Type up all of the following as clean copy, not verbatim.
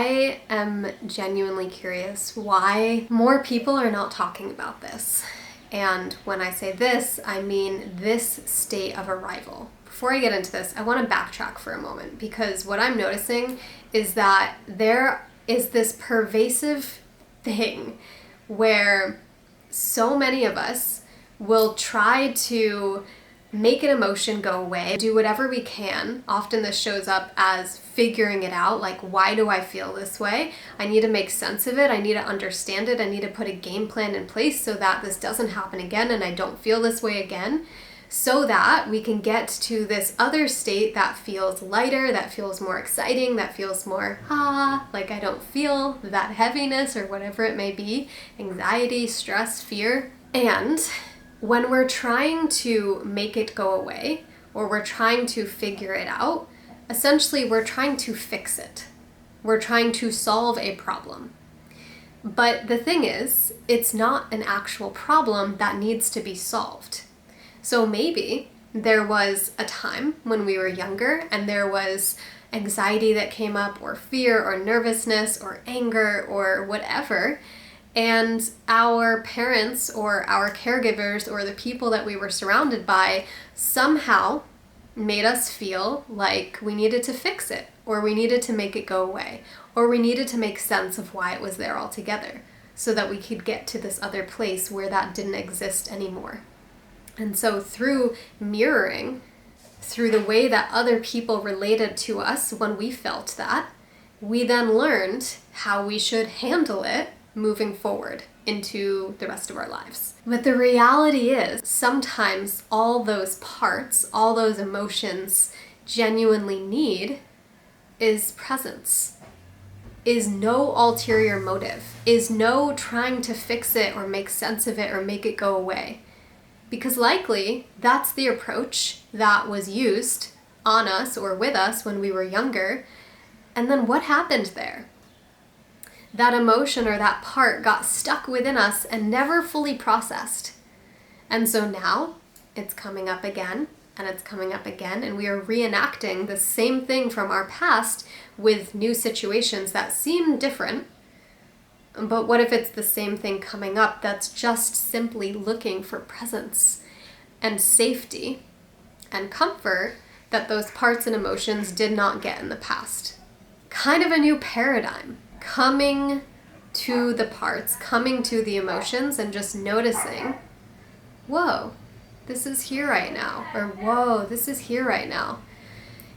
I am genuinely curious why more people are not talking about this. And when I say this, I mean this state of arrival. Before I get into this, I want to backtrack for a moment, because what I'm noticing is that there is this pervasive thing where so many of us will try to make an emotion go away, do whatever we can. Often this shows up as figuring it out, like, why do I feel this way? I need to make sense of it. I need to understand it. I need to put a game plan in place so that this doesn't happen again and I don't feel this way again, so that we can get to this other state that feels lighter, that feels more exciting, that feels more, like I don't feel that heaviness or whatever it may be, anxiety, stress, fear. And when we're trying to make it go away, or we're trying to figure it out, essentially we're trying to fix it. We're trying to solve a problem. But the thing is, it's not an actual problem that needs to be solved. So maybe there was a time when we were younger and there was anxiety that came up, or fear, or nervousness, or anger, or whatever, and our parents or our caregivers or the people that we were surrounded by somehow made us feel like we needed to fix it, or we needed to make it go away, or we needed to make sense of why it was there altogether, so that we could get to this other place where that didn't exist anymore. And so through mirroring, through the way that other people related to us when we felt that, we then learned how we should handle it moving forward into the rest of our lives. But the reality is, sometimes all those parts, all those emotions genuinely need is presence, is no ulterior motive, is no trying to fix it or make sense of it or make it go away. Because likely that's the approach that was used on us or with us when we were younger. And then what happened there? That emotion or that part got stuck within us and never fully processed. And so now it's coming up again, and it's coming up again, and we are reenacting the same thing from our past with new situations that seem different. But what if it's the same thing coming up that's just simply looking for presence and safety and comfort that those parts and emotions did not get in the past? Kind of a new paradigm. Coming to the parts, coming to the emotions, and just noticing, whoa, this is here right now, or whoa, this is here right now.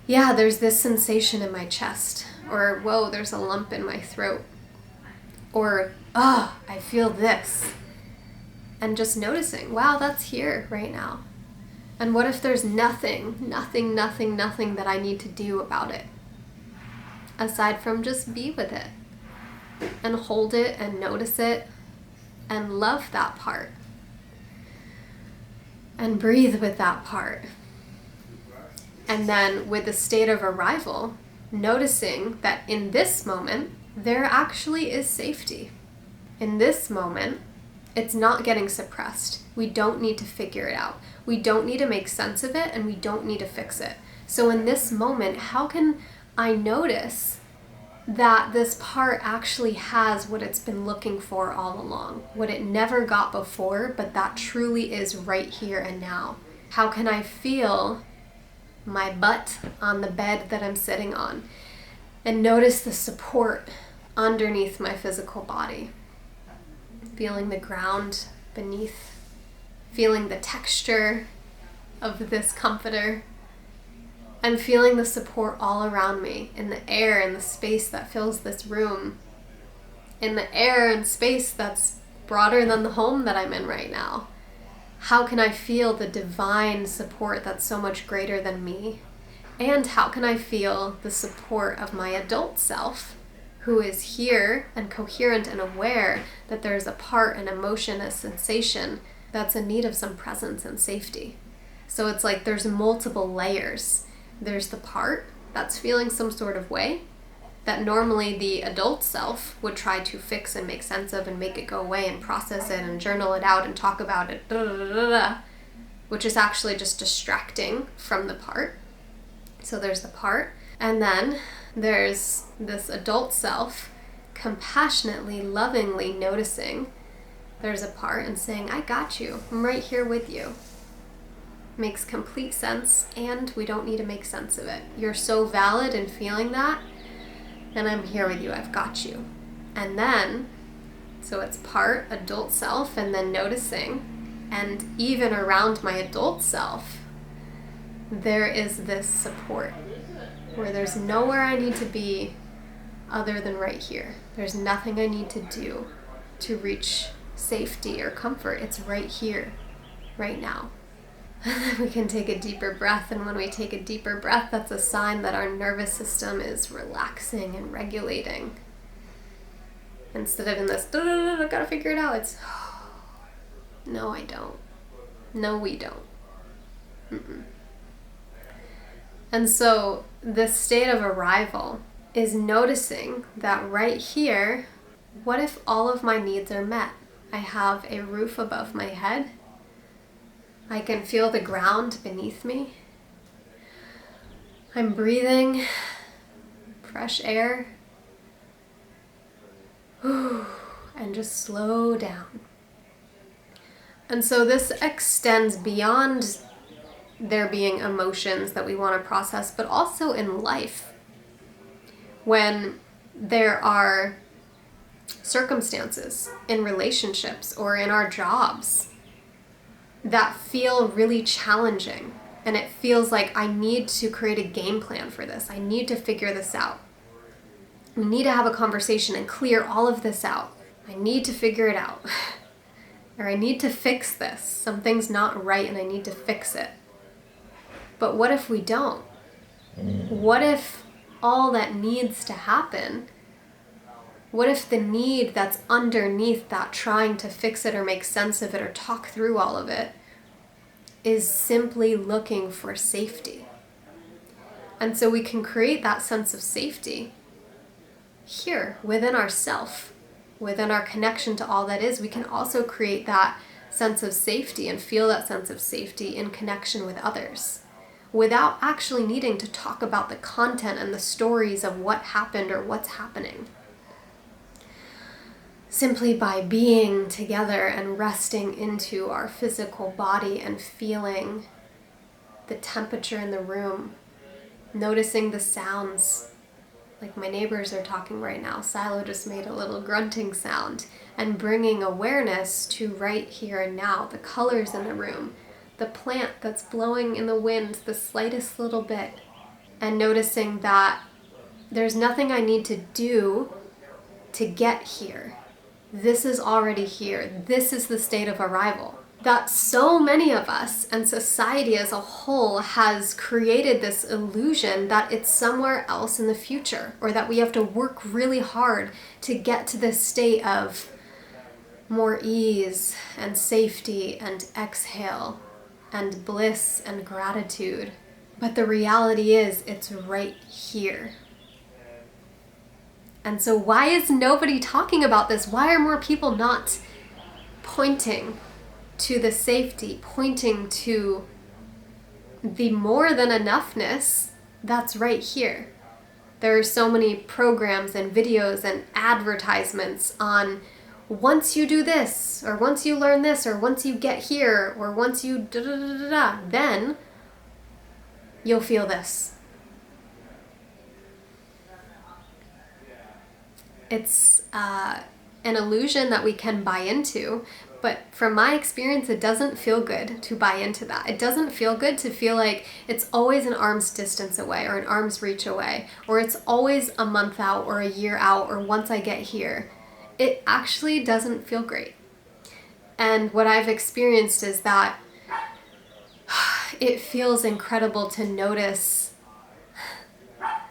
Yeah, there's this sensation in my chest, or whoa, there's a lump in my throat, or I feel this. And just noticing, wow, that's here right now. And what if there's nothing that I need to do about it, aside from just be with it? And hold it and notice it and love that part and breathe with that part. And then with the state of arrival, noticing that in this moment, there actually is safety. In this moment, it's not getting suppressed. We don't need to figure it out. We don't need to make sense of it, and we don't need to fix it. So in this moment, how can I notice that this part actually has what it's been looking for all along, what it never got before, but that truly is right here and now? How can I feel my butt on the bed that I'm sitting on and notice the support underneath my physical body? Feeling the ground beneath, feeling the texture of this comforter, and feeling the support all around me, in the air and the space that fills this room, in the air and space that's broader than the home that I'm in right now. How can I feel the divine support that's so much greater than me? And how can I feel the support of my adult self, who is here and coherent and aware that there's a part, an emotion, a sensation that's in need of some presence and safety? So it's like there's multiple layers. There's the part that's feeling some sort of way that normally the adult self would try to fix and make sense of and make it go away and process it and journal it out and talk about it, which is actually just distracting from the part. So there's the part. And then there's this adult self compassionately, lovingly noticing there's a part and saying, I got you. I'm right here with you. Makes complete sense, and we don't need to make sense of it. You're so valid in feeling that, and I'm here with you. I've got you. And then, so it's part adult self, and then noticing, and even around my adult self, there is this support where there's nowhere I need to be other than right here. There's nothing I need to do to reach safety or comfort. It's right here, right now. And then we can take a deeper breath, and when we take a deeper breath, that's a sign that our nervous system is relaxing and regulating. Instead of in this, I gotta figure it out, it's, no, I don't. No, we don't. Mm-mm. And so this state of arrival is noticing that right here, what if all of my needs are met? I have a roof above my head. I can feel the ground beneath me. I'm breathing fresh air. And just slow down. And so this extends beyond there being emotions that we want to process, but also in life. When there are circumstances in relationships or in our jobs that feel really challenging, and it feels like I need to create a game plan for this. I need to figure this out. We need to have a conversation and clear all of this out. I need to figure it out. Or I need to fix this. Something's not right and I need to fix it. But what if we don't? What if all that needs to happen, what if the need that's underneath that trying to fix it or make sense of it or talk through all of it is simply looking for safety? And so we can create that sense of safety here within ourself, within our connection to all that is. We can also create that sense of safety and feel that sense of safety in connection with others without actually needing to talk about the content and the stories of what happened or what's happening. Simply by being together and resting into our physical body and feeling the temperature in the room, noticing the sounds. Like my neighbors are talking right now. Silo just made a little grunting sound, and bringing awareness to right here and now, the colors in the room, the plant that's blowing in the wind the slightest little bit, and noticing that there's nothing I need to do to get here. This is already here. This is the state of arrival. That so many of us and society as a whole has created this illusion that it's somewhere else in the future, or that we have to work really hard to get to this state of more ease and safety and exhale and bliss and gratitude. But the reality is it's right here. And so why is nobody talking about this? Why are more people not pointing to the safety, pointing to the more than enoughness that's right here? There are so many programs and videos and advertisements on once you do this, or once you learn this, or once you get here, or once you da-da-da-da-da, then you'll feel this. It's an illusion that we can buy into, but from my experience, it doesn't feel good to buy into that. It doesn't feel good to feel like it's always an arm's distance away or an arm's reach away, or it's always a month out or a year out or once I get here. It actually doesn't feel great. And what I've experienced is that it feels incredible to notice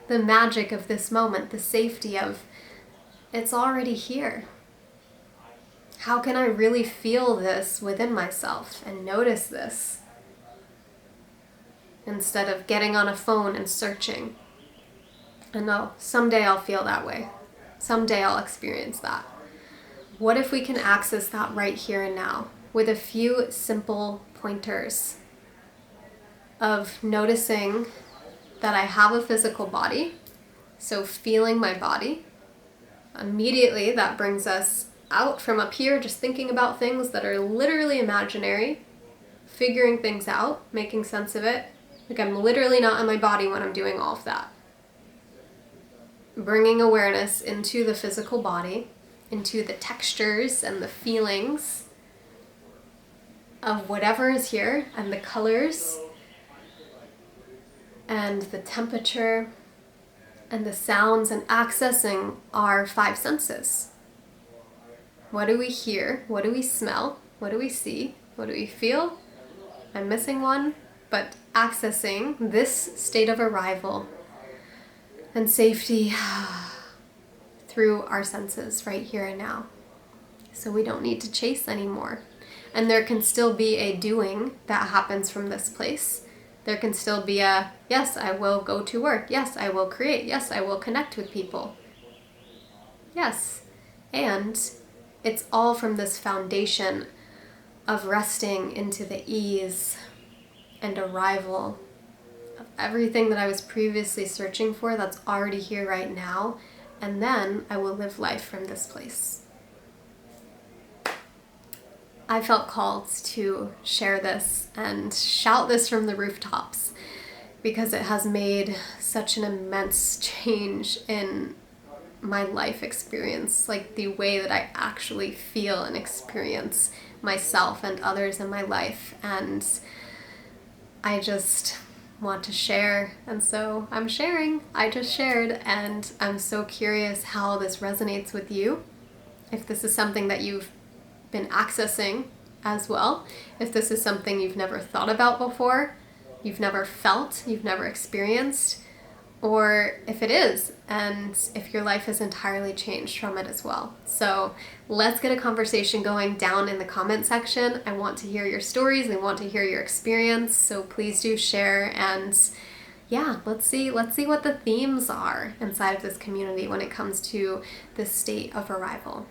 the magic of this moment, the safety of it's already here. How can I really feel this within myself and notice this instead of getting on a phone and searching? And no, someday I'll feel that way. Someday I'll experience that. What if we can access that right here and now with a few simple pointers of noticing that I have a physical body, So feeling my body, immediately that brings us out from up here, just thinking about things that are literally imaginary, figuring things out, making sense of it. Like I'm literally not in my body when I'm doing all of that. Bringing awareness into the physical body, into the textures and the feelings of whatever is here, and the colors, and the temperature, and the sounds, and accessing our 5 senses. What do we hear? What do we smell? What do we see? What do we feel? I'm missing one, but accessing this state of arrival and safety through our senses right here and now. So we don't need to chase anymore. And there can still be a doing that happens from this place. There can still be a, yes, I will go to work. Yes, I will create. Yes, I will connect with people. Yes. And it's all from this foundation of resting into the ease and arrival of everything that I was previously searching for that's already here right now. And then I will live life from this place. I felt called to share this and shout this from the rooftops because it has made such an immense change in my life experience, like the way that I actually feel and experience myself and others in my life. And I just want to share, and so I'm sharing. I just shared, and I'm so curious how this resonates with you. If this is something that you've been accessing as well, if this is something you've never thought about before, you've never felt, you've never experienced, or if it is, and if your life has entirely changed from it as well. So let's get a conversation going down in the comment section. I want to hear your stories. I want to hear your experience. So please do share, and yeah, let's see what the themes are inside of this community when it comes to this state of arrival.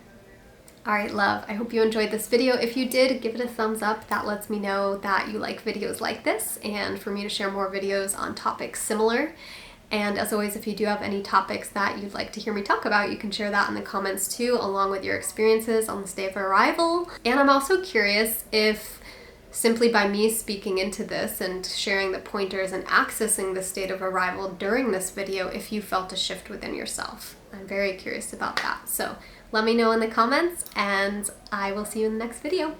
All right, love, I hope you enjoyed this video. If you did, give it a thumbs up. That lets me know that you like videos like this and for me to share more videos on topics similar. And as always, if you do have any topics that you'd like to hear me talk about, you can share that in the comments too, along with your experiences on the state of arrival. And I'm also curious if simply by me speaking into this and sharing the pointers and accessing the state of arrival during this video, if you felt a shift within yourself. I'm very curious about that. So let me know in the comments, and I will see you in the next video.